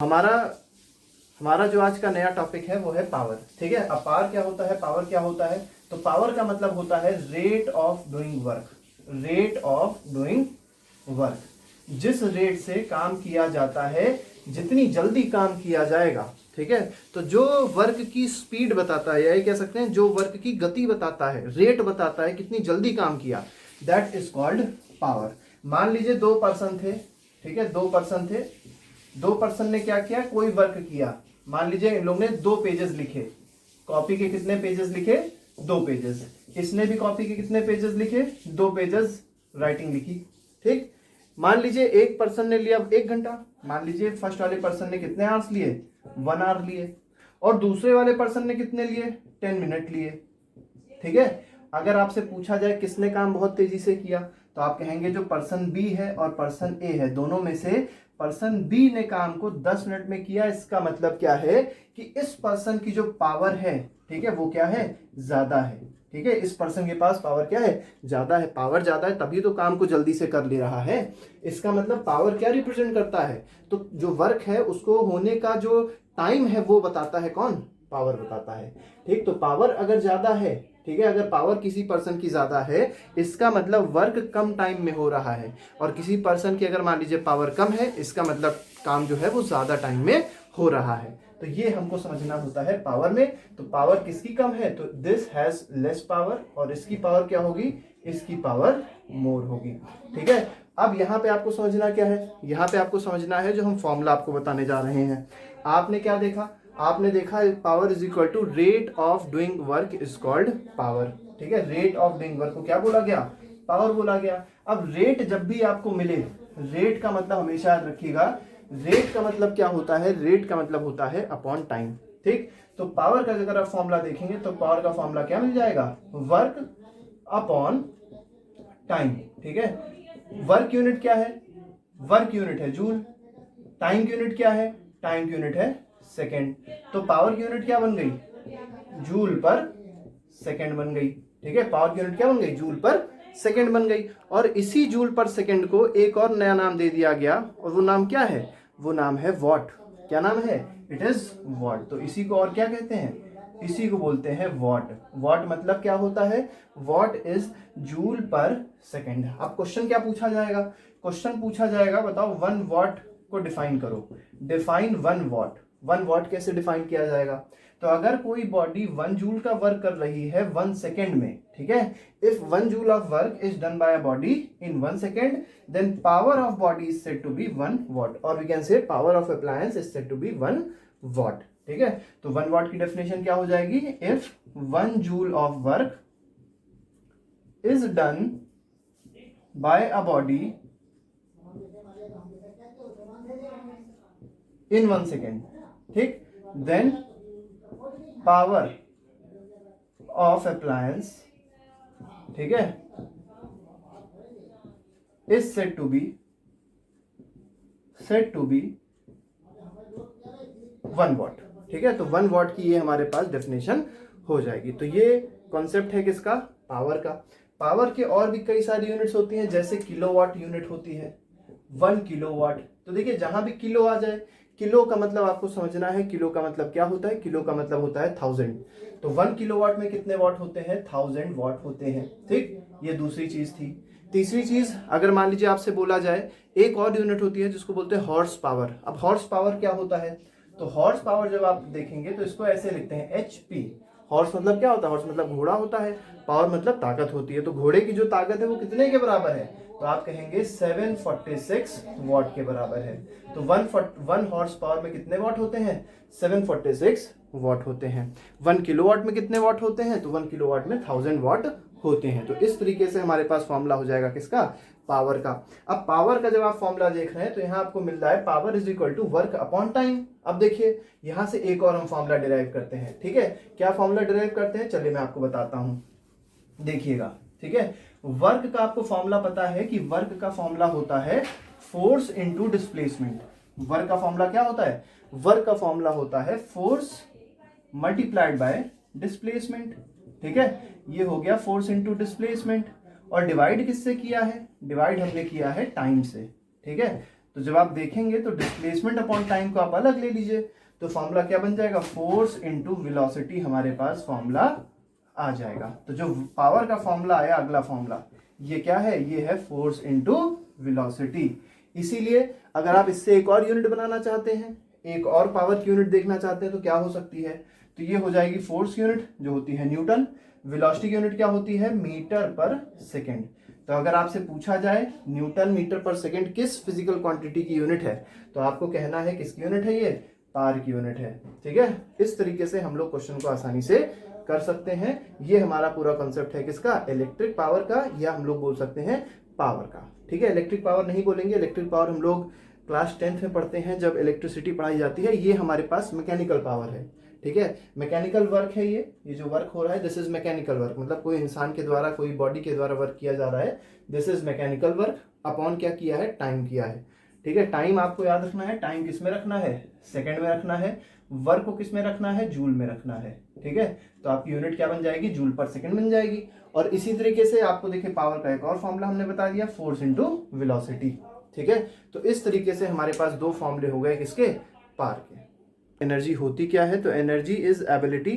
हमारा हमारा जो आज का नया टॉपिक है वो है पावर। ठीक है, अब पावर क्या होता है? पावर क्या होता है? तो पावर का मतलब होता है rate of doing work. Rate of doing work, जिस रेट से काम किया जाता है, जितनी जल्दी काम किया जाएगा। ठीक है, तो जो वर्क की स्पीड बताता है, यही कह सकते हैं जो वर्क की गति बताता है, रेट बताता है कितनी जल्दी काम किया, दैट इज कॉल्ड पावर। मान लीजिए 2 पर्सन थे। ठीक है, 2 पर्सन थे। 2 पर्सन ने क्या किया? कोई वर्क किया। मान लीजिए इन लोगों ने 2 पेजेस लिखे। कॉपी के कितने पेजेस लिखे? 2 पेजेस। इसने भी कॉपी के कितने पेजेस लिखे? 2 पेजेस राइटिंग लिखी। ठीक, मान लीजिए एक पर्सन ने लिया 1 घंटा। मान लीजिए फर्स्ट वाले पर्सन ने कितने आवर्स लिए? 1 आवर लिए। और दूसरे वाले पर्सन ने कितने लिए? 10 मिनट लिए। ठीक है, अगर आपसे पूछा जाए किसने काम बहुत तेजी से किया, तो आप कहेंगे जो पर्सन बी है और पर्सन ए है, दोनों में से पर्सन बी ने काम को 10 मिनट में किया। इसका मतलब क्या है कि इस पर्सन की जो पावर है, ठीक है, वो क्या है? ज्यादा है। ठीक है, इस पर्सन के पास पावर क्या है? ज्यादा है। पावर ज्यादा है तभी तो काम को जल्दी से कर ले रहा है। इसका मतलब पावर क्या रिप्रेजेंट करता है? तो जो वर्क है उसको होने का जो टाइम है वो बताता है कौन? पावर बताता है। ठीक, तो पावर अगर ज्यादा है, ठीक है, अगर पावर किसी पर्सन की ज्यादा है, इसका मतलब वर्क कम टाइम में हो रहा है। और किसी पर्सन की अगर मान लीजिए पावर कम है, इसका मतलब काम जो है वो ज्यादा टाइम में हो रहा है। तो ये हमको समझना होता है पावर में। तो पावर किसकी कम है? तो दिस हैज लेस पावर। और इसकी पावर क्या होगी? इसकी पावर मोर होगी। ठीक है, अब यहाँ पे आपको समझना क्या है? यहाँ पे आपको समझना है जो हम फॉर्मूला आपको बताने जा रहे हैं। आपने क्या देखा? आपने देखा power is equal to rate of doing work is called power. ठीक है, रेट ऑफ डूइंग वर्क को क्या बोला गया? पावर बोला गया। अब रेट जब भी आपको मिले, रेट का मतलब हमेशा याद रखिएगा, रेट का मतलब क्या होता है? रेट का मतलब होता है अपॉन टाइम। ठीक, तो पावर का अगर आप फॉर्मूला देखेंगे तो पावर का फॉर्मूला क्या मिल जाएगा? Work upon time. ठीक है, वर्क यूनिट क्या है? वर्क यूनिट है जूल। टाइम की यूनिट क्या है? टाइम की यूनिट है सेकेंड। तो पावर की यूनिट क्या बन गई? जूल पर सेकेंड बन गई। ठीक है, पावर की यूनिट क्या बन गई? जूल पर सेकेंड बन गई। और इसी जूल पर सेकेंड को एक और नया नाम दे दिया गया, और वो नाम क्या है? वो नाम है वॉट। क्या नाम है? It is what. तो इसी को और क्या कहते हैं? इसी को बोलते हैं वॉट। वॉट मतलब क्या होता है? वॉट इज जूल पर सेकेंड। अब क्वेश्चन क्या पूछा जाएगा? क्वेश्चन पूछा जाएगा, बताओ 1 वॉट को डिफाइन करो। Define 1 what. 1 वॉट कैसे डिफाइन किया जाएगा? तो अगर कोई बॉडी 1 जूल का वर्क कर रही है 1 सेकेंड में, ठीक है, if 1 joule of work is done by a body in 1 second, then power of body is said to be 1 watt, और we can say power of appliance is said to be 1 watt. ठीक है, तो 1 what की definition क्या हो जाएगी? If 1 joule of work is done by a body in 1 second, ठीक, then power of appliance, ठीक है, is said to be 1 watt. ठीक है, तो 1 वॉट की ये हमारे पास डेफिनेशन हो जाएगी। तो ये कॉन्सेप्ट है किसका? पावर का। पावर के और भी कई सारी यूनिट्स होती हैं, जैसे किलोवाट यूनिट होती है, 1 किलोवाट। तो देखिए जहां भी किलो आ जाए, किलो का मतलब आपको समझना है, किलो का मतलब क्या होता है? किलो का मतलब होता है 1000। तो 1 किलोवाट में कितने वाट होते हैं? 1000 वाट होते हैं। ठीक, ये दूसरी चीज थी। तीसरी चीज, अगर मान लीजिए आपसे बोला जाए, एक और यूनिट होती है जिसको बोलते हैं हॉर्स पावर। अब हॉर्स पावर क्या होता है? तो हॉर्स पावर जब आप देखेंगे तो इसको ऐसे लिखते हैं HP। हॉर्स मतलब क्या होता है? हॉर्स मतलब घोड़ा होता है। पावर मतलब ताकत होती है। तो घोड़े की जो ताकत है वो कितने के बराबर है? तो आप कहेंगे 746 वॉट के बराबर है। तो 1 हॉर्स पावर में कितने वॉट होते हैं? 746 वॉट होते हैं। 1 किलोवाट में कितने वॉट होते हैं? तो 1 किलोवाट में 1000 वॉट होते हैं। तो इस तरीके से हमारे पास फॉर्मूला हो जाएगा किसका? पावर का। अब पावर का जब आप फॉर्मूला देख रहे हैं तो यहां आपको मिल रहा है power is equal to work upon time. अब देखिए यहां से एक और हम फॉर्मूला डिराइव करते हैं। ठीक है, क्या फॉर्मूला डिराइव करते हैं? चलिए मैं आपको बताता हूं, देखिएगा। ठीक है, वर्क का आपको फॉर्मूला पता है कि वर्क का फॉर्मूला होता है फोर्स इनटू डिस्प्लेसमेंट। वर्क का फॉर्मूला क्या होता है? वर्क का फॉर्मूला होता है फोर्स मल्टीप्लाइड बाय डिस्प्लेसमेंट। ठीक है, ये हो गया फोर्स इनटू डिस्प्लेसमेंट। और डिवाइड किससे किया है? डिवाइड हमने किया है टाइम से। ठीक है, तो जब आप देखेंगे तो डिस्प्लेसमेंट अपॉन टाइम को आप अलग ले लीजिए, तो फॉर्मूला क्या बन जाएगा, फोर्स इनटू वेलोसिटी हमारे पास फॉर्मूला आ जाएगा। तो जो पावर का फॉर्मूला आया अगला फॉर्मूला, ये क्या है, ये है फोर्स इनटू वेलोसिटी। इसीलिए अगर आप इससे एक और यूनिट बनाना चाहते हैं, एक और पावर की यूनिट देखना चाहते हैं, तो क्या हो सकती है, तो ये हो जाएगी फोर्स यूनिट जो होती है न्यूटन, वेलोसिटी यूनिट क्या होती है, मीटर पर सेकेंड। तो अगर आपसे पूछा जाए न्यूटन मीटर पर सेकेंड किस फिजिकल क्वांटिटी की यूनिट है, तो आपको कहना है किसकी यूनिट है, ये पावर की यूनिट है। ठीक है, इस तरीके से हम लोग क्वेश्चन को आसानी से कर सकते हैं। ये हमारा पूरा कॉन्सेप्ट है किसका, इलेक्ट्रिक पावर का, या हम लोग बोल सकते हैं पावर का। ठीक है, इलेक्ट्रिक पावर नहीं बोलेंगे, इलेक्ट्रिक पावर हम लोग क्लास 10th में पढ़ते हैं जब इलेक्ट्रिसिटी पढ़ाई जाती है। ये हमारे पास मैकेनिकल पावर है। ठीक है, मैकेनिकल वर्क है, ये जो वर्क हो रहा है दिस इज मैकेनिकल वर्क, मतलब कोई इंसान के द्वारा, कोई बॉडी के द्वारा वर्क किया जा रहा है, this is mechanical work. Upon क्या किया है, टाइम किया है। ठीक है, टाइम आपको याद रखना है, टाइम किस में रखना है, सेकंड में रखना है, वर्क को किस में रखना है, जूल में रखना है। ठीक है, तो आपकी यूनिट क्या बन जाएगी, जूल पर सेकंड बन जाएगी। और इसी तरीके से आपको देखिए पावर का एक और फॉर्मूला हमने बता दिया, फोर्स इनटू वेलोसिटी। ठीक है, तो इस तरीके से हमारे पास दो फॉर्मूले हो गए किसके, पावर के। एनर्जी होती क्या है, तो एनर्जी इज एबिलिटी